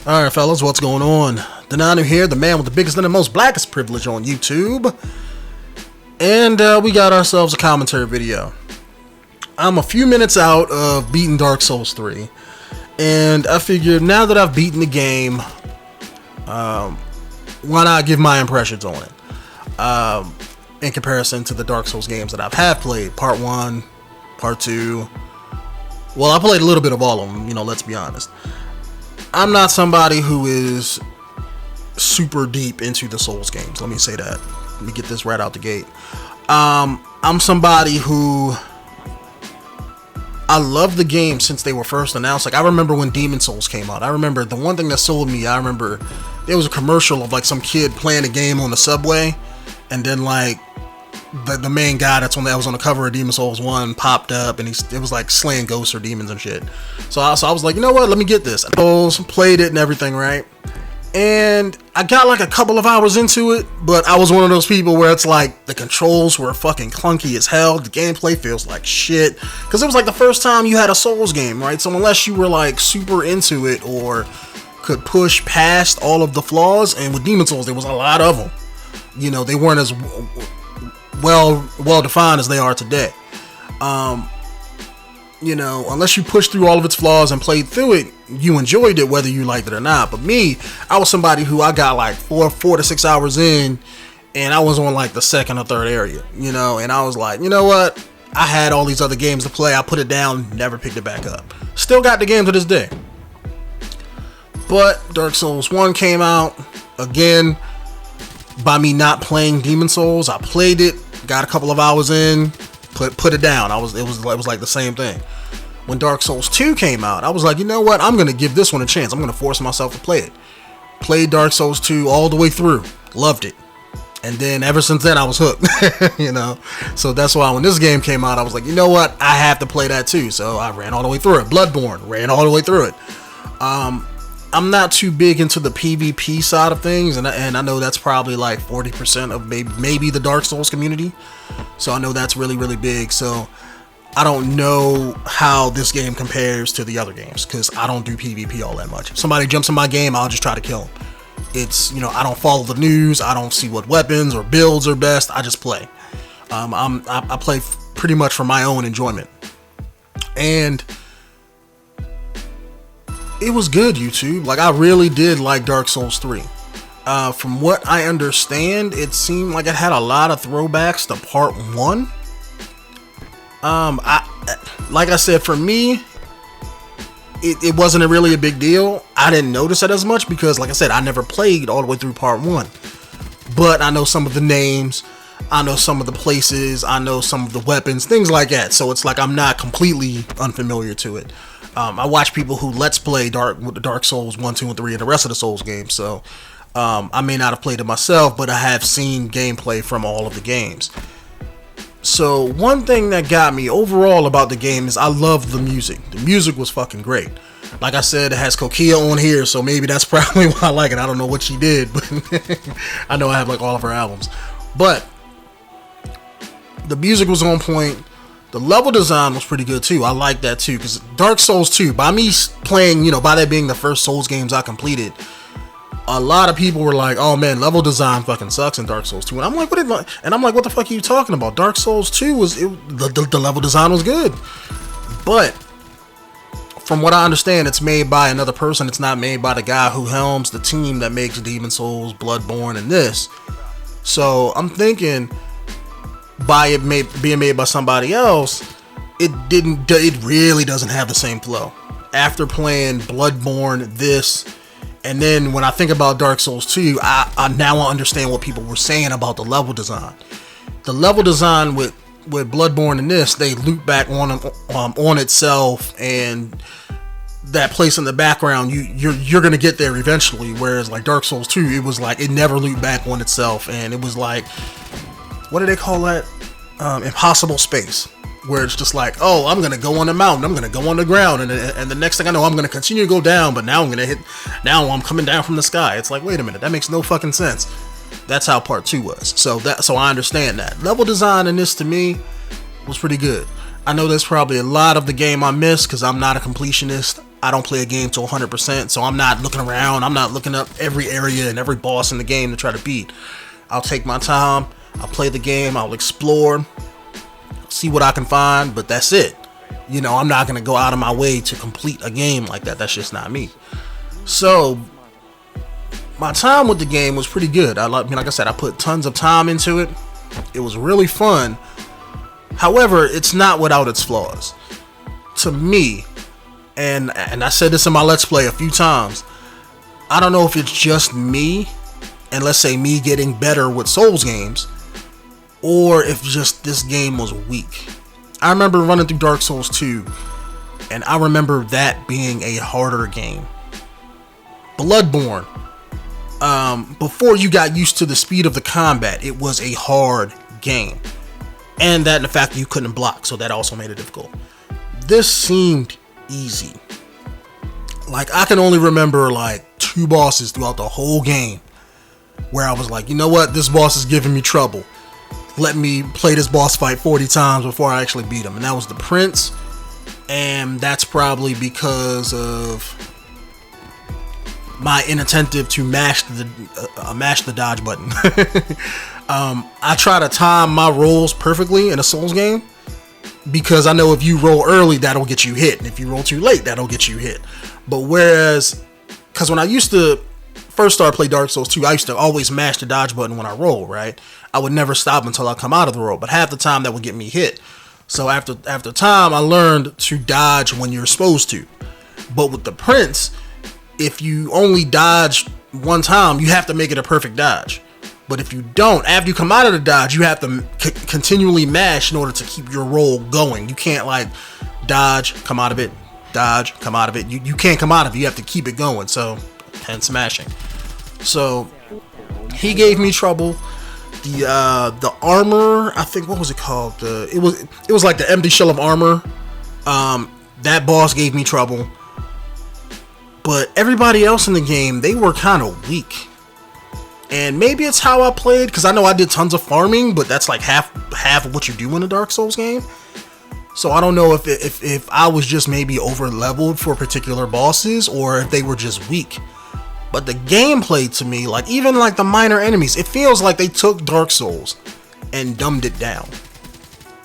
Alright fellas, what's going on? Denonu here, the man with the biggest and the most blackest privilege on YouTube. And we got ourselves a commentary video. I'm a few minutes out of beating Dark Souls 3. And I figured now that I've beaten the game, why not give my impressions on it? In comparison to the Dark Souls games that I've played. Part 1, Part 2. Well, I played a little bit of all of them, let's be honest. I'm not somebody who is super deep into the Souls games. Let me say that. Let me get this right out the gate. I'm somebody who... I love the game since they were first announced. Like, I remember when Demon Souls came out. I remember the one thing that sold me, I remember there was a commercial of like some kid playing a game on the subway, and then like the main guy that was on the cover of Demon Souls 1 popped up, and it was like slaying ghosts or demons and shit. So I was like, you know what, let me get this. I played it and everything, right? And I got like a couple of hours into it, but I was one of those people where it's like the controls were fucking clunky as hell. The gameplay feels like shit, because it was like the first time you had a Souls game, right? So unless you were like super into it or could push past all of the flaws, and with Demon Souls there was a lot of them, they weren't as well defined as they are today. Unless you pushed through all of its flaws and played through it, you enjoyed it whether you liked it or not. But me, I was somebody who I got like 4 to 6 hours in, and I was on like the second or third area, and I was like, you know what, I had all these other games to play, I put it down, never picked it back up. Still got the game to this day. But Dark Souls 1 came out. Again, by me not playing Demon Souls, I played it, got a couple of hours in, put it down. It was like the same thing. When Dark Souls 2 came out, I was like, you know what, I'm gonna give this one a chance. I'm gonna force myself to play it. Played Dark Souls 2 all the way through, loved it, and then ever since then I was hooked. So that's why when this game came out, I was like, you know what, I have to play that too. So I ran all the way through it. Bloodborne, ran all the way through it. I'm not too big into the PvP side of things, and I know that's probably like 40% of maybe the Dark Souls community. So I know that's really, really big. So I don't know how this game compares to the other games, because I don't do PvP all that much. If somebody jumps in my game, I'll just try to kill them. It's, I don't follow the news. I don't see what weapons or builds are best. I just play. I play pretty much for my own enjoyment. And it was good, YouTube. Like, I really did like Dark Souls 3. From what I understand, it seemed like it had a lot of throwbacks to Part 1. Like I said, for me, it wasn't really a big deal. I didn't notice it as much because, like I said, I never played all the way through Part 1. But I know some of the names, I know some of the places, I know some of the weapons, things like that. So it's like I'm not completely unfamiliar to it. I watch people who let's play Dark Souls 1, 2, and 3 and the rest of the Souls games. So I may not have played it myself, but I have seen gameplay from all of the games. So one thing that got me overall about the game is I love the music. The music was fucking great. Like I said, it has 𝐾𝐨 on here, so maybe that's probably why I like it. I don't know what she did, but I know I have like all of her albums. But the music was on point. The level design was pretty good too. I like that too, because Dark Souls 2, by me playing, by that being the first Souls games I completed, a lot of people were like, oh man, level design fucking sucks in Dark Souls 2. And I'm like, what the fuck are you talking about? Dark Souls 2 the level design was good. But from what I understand, it's made by another person. It's not made by the guy who helms the team that makes Demon Souls, Bloodborne, and this. So I'm thinking, by it being made by somebody else, it really doesn't have the same flow. After playing Bloodborne, this, and then when I think about Dark Souls 2, I now understand what people were saying about the level design. The level design with Bloodborne and this, they loop back on itself, and that place in the background, you're gonna get there eventually. Whereas like Dark Souls 2, it was like it never looped back on itself, and it was like, what do they call that? Impossible space, where it's just like, oh, I'm gonna go on the mountain, I'm gonna go on the ground, and the next thing I know, I'm gonna continue to go down, but now I'm coming down from the sky. It's like, wait a minute, that makes no fucking sense. That's how Part 2 was. So I understand that. Level design in this, to me, was pretty good. I know there's probably a lot of the game I missed because I'm not a completionist. I don't play a game to 100%, so I'm not looking around. I'm not looking up every area and every boss in the game to try to beat. I'll take my time. I'll play the game. I'll explore, see what I can find, but that's it. You know, I'm not going to go out of my way to complete a game like that. That's just not me. So, my time with the game was pretty good. Like I said, I put tons of time into it. It was really fun. However, it's not without its flaws. To me, and I said this in my Let's Play a few times, I don't know if it's just me, and let's say me getting better with Souls games, or if just this game was weak. I remember running through Dark Souls 2, and I remember that being a harder game. Bloodborne, before you got used to the speed of the combat, it was a hard game. And that and the fact that you couldn't block, so that also made it difficult. This seemed easy. Like, I can only remember like 2 bosses throughout the whole game where I was like, you know what, this boss is giving me trouble. Let me play this boss fight 40 times before I actually beat him. And that was the Prince. And that's probably because of my inattentive to mash the dodge button. I try to time my rolls perfectly in a Souls game, because I know if you roll early, that'll get you hit, and if you roll too late, that'll get you hit. But whereas, because when I used to first start play Dark Souls 2, I used to always mash the dodge button when I roll, right? I would never stop until I come out of the roll, but half the time that would get me hit. So after time, I learned to dodge when you're supposed to. But with the Prince, if you only dodge one time, you have to make it a perfect dodge. But if you don't, after you come out of the dodge, you have to continually mash in order to keep your roll going. You can't like dodge, come out of it, dodge, come out of it. You can't come out of it. You have to keep it going. So, hence smashing. So, he gave me trouble. The armor, I think, what was it called? It was like the empty shell of armor. That boss gave me trouble. But everybody else in the game, they were kind of weak. And maybe it's how I played, because I know I did tons of farming, but that's like half of what you do in a Dark Souls game. So I don't know if I was just maybe over leveled for particular bosses, or if they were just weak. But the gameplay to me, like even like the minor enemies, it feels like they took Dark Souls and dumbed it down.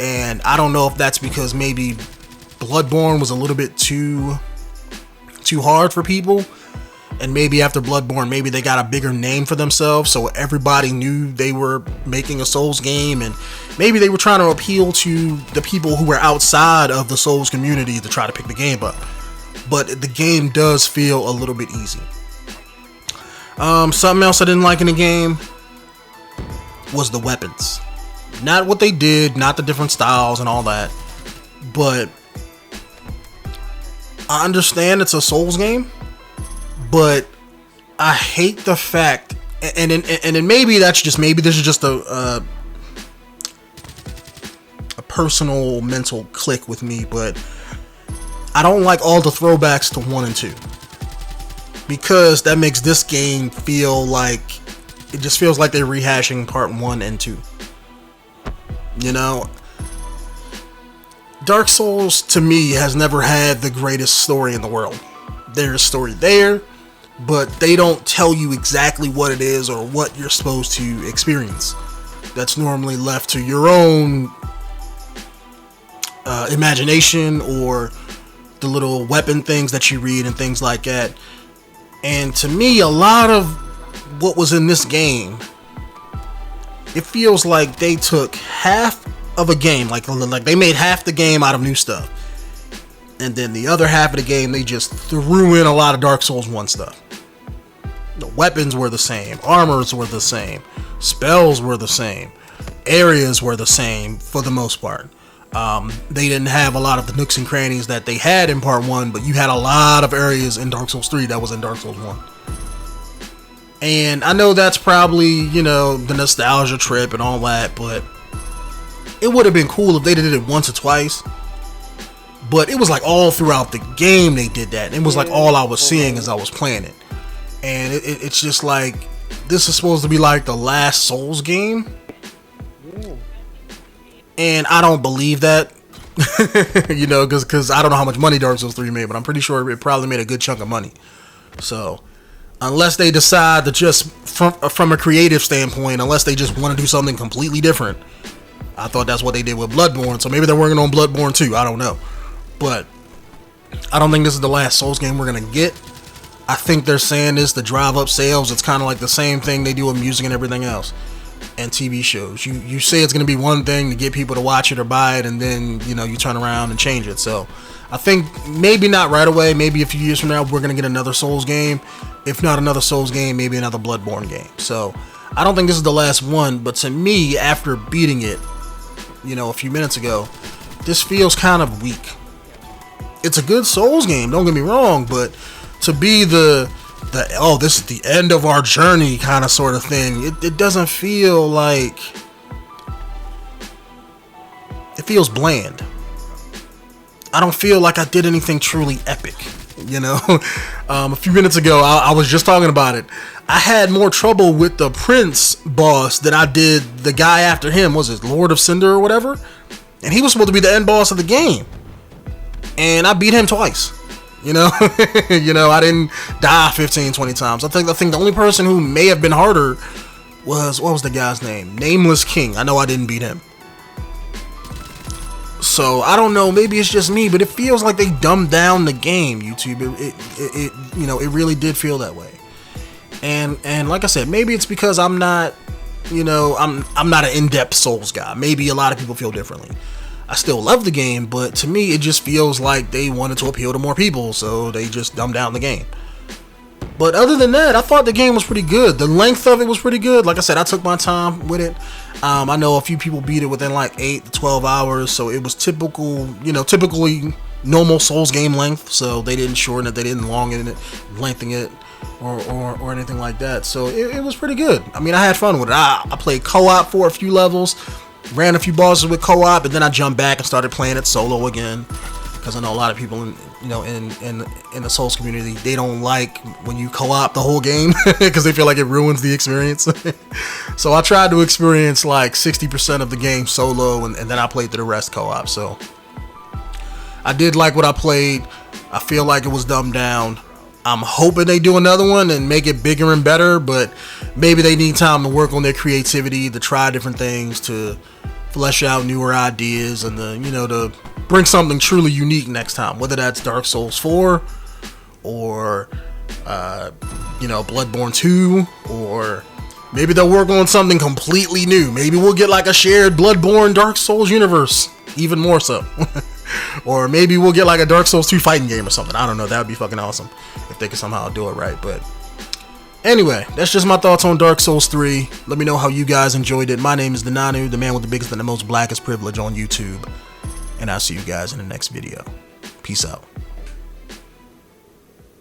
And I don't know if that's because maybe Bloodborne was a little bit too hard for people. And maybe after Bloodborne, maybe they got a bigger name for themselves, so everybody knew they were making a Souls game, and maybe they were trying to appeal to the people who were outside of the Souls community to try to pick the game up. But the game does feel a little bit easy. Something else I didn't like in the game was the weapons. Not what they did, not the different styles and all that, but I understand it's a Souls game. But I hate the fact, and then maybe this is just a personal mental click with me, but I don't like all the throwbacks to 1 and 2, because that makes this game feel like, it just feels like they're rehashing part 1 and 2. You know, Dark Souls to me has never had the greatest story in the world. There's a story there, but they don't tell you exactly what it is or what you're supposed to experience. That's normally left to your own imagination, or the little weapon things that you read and things like that. And to me, a lot of what was in this game, it feels like they took half of a game, like they made half the game out of new stuff, and then the other half of the game they just threw in a lot of Dark Souls 1 stuff. The weapons were the same, armors were the same, spells were the same, areas were the same for the most part. They didn't have a lot of the nooks and crannies that they had in part 1, but you had a lot of areas in Dark Souls 3 that was in Dark Souls 1. And I know that's probably, you know, the nostalgia trip and all that, but it would have been cool if they did it once or twice. But it was like all throughout the game they did that. It was like all I was seeing as I was playing it. And it's just like, this is supposed to be like the last Souls game. And I don't believe that. You know, because I don't know how much money Dark Souls 3 made, but I'm pretty sure it probably made a good chunk of money. So unless they decide to just, from a creative standpoint, unless they just want to do something completely different, I thought that's what they did with Bloodborne. So maybe they're working on Bloodborne 2. I don't know. But I don't think this is the last Souls game we're going to get. I think they're saying this to drive up sales. It's kind of like the same thing they do with music and everything else and TV shows. You say it's going to be one thing to get people to watch it or buy it, and then, you know, you turn around and change it. So I think maybe not right away. Maybe a few years from now we're going to get another Souls game. If not another Souls game, maybe another Bloodborne game. So I don't think this is the last one. But to me, after beating it, you know, a few minutes ago, this feels kind of weak. It's a good Souls game, don't get me wrong, but to be the oh, this is the end of our journey kind of sort of thing, it doesn't feel like, it feels bland. I don't feel like I did anything truly epic, you know. A few minutes ago, I was just talking about it. I had more trouble with the Prince boss than I did the guy after him. Was it Lord of Cinder or whatever? And he was supposed to be the end boss of the game, and I beat him twice. You know, you know, I didn't die 15, 20 times. I think the only person who may have been harder was, what was the guy's name? Nameless King. I know I didn't beat him. So I don't know. Maybe it's just me, but it feels like they dumbed down the game. YouTube, it you know, it really did feel that way. And like I said, maybe it's because I'm not, you know, I'm not an in-depth Souls guy. Maybe a lot of people feel differently. I still love the game, but to me, it just feels like they wanted to appeal to more people, so they just dumbed down the game. But other than that, I thought the game was pretty good. The length of it was pretty good. Like I said, I took my time with it. I know a few people beat it within like 8 to 12 hours, so it was typical, you know, typically normal Souls game length, so they didn't shorten it, they didn't lengthen it, or anything like that. So it was pretty good. I mean, I had fun with it. I played co-op for a few levels. Ran a few bosses with co-op, and then I jumped back and started playing it solo again, because I know a lot of people in the Souls community, they don't like when you co-op the whole game because they feel like it ruins the experience. So I tried to experience like 60% of the game solo, and then I played through the rest co-op. So I did like what I played. I feel like it was dumbed down. I'm hoping they do another one and make it bigger and better, but maybe they need time to work on their creativity, to try different things, to flesh out newer ideas, and to bring something truly unique next time. Whether that's Dark Souls 4 or Bloodborne 2, or maybe they'll work on something completely new. Maybe we'll get like a shared Bloodborne Dark Souls universe, even more so. Or maybe we'll get like a Dark Souls 2 fighting game or something. I don't know. That would be fucking awesome if they could somehow do it right. But anyway, that's just my thoughts on Dark Souls 3. Let me know how you guys enjoyed it. My name is Denonu, the man with the biggest and the most blackest privilege on YouTube. And I'll see you guys in the next video. Peace out.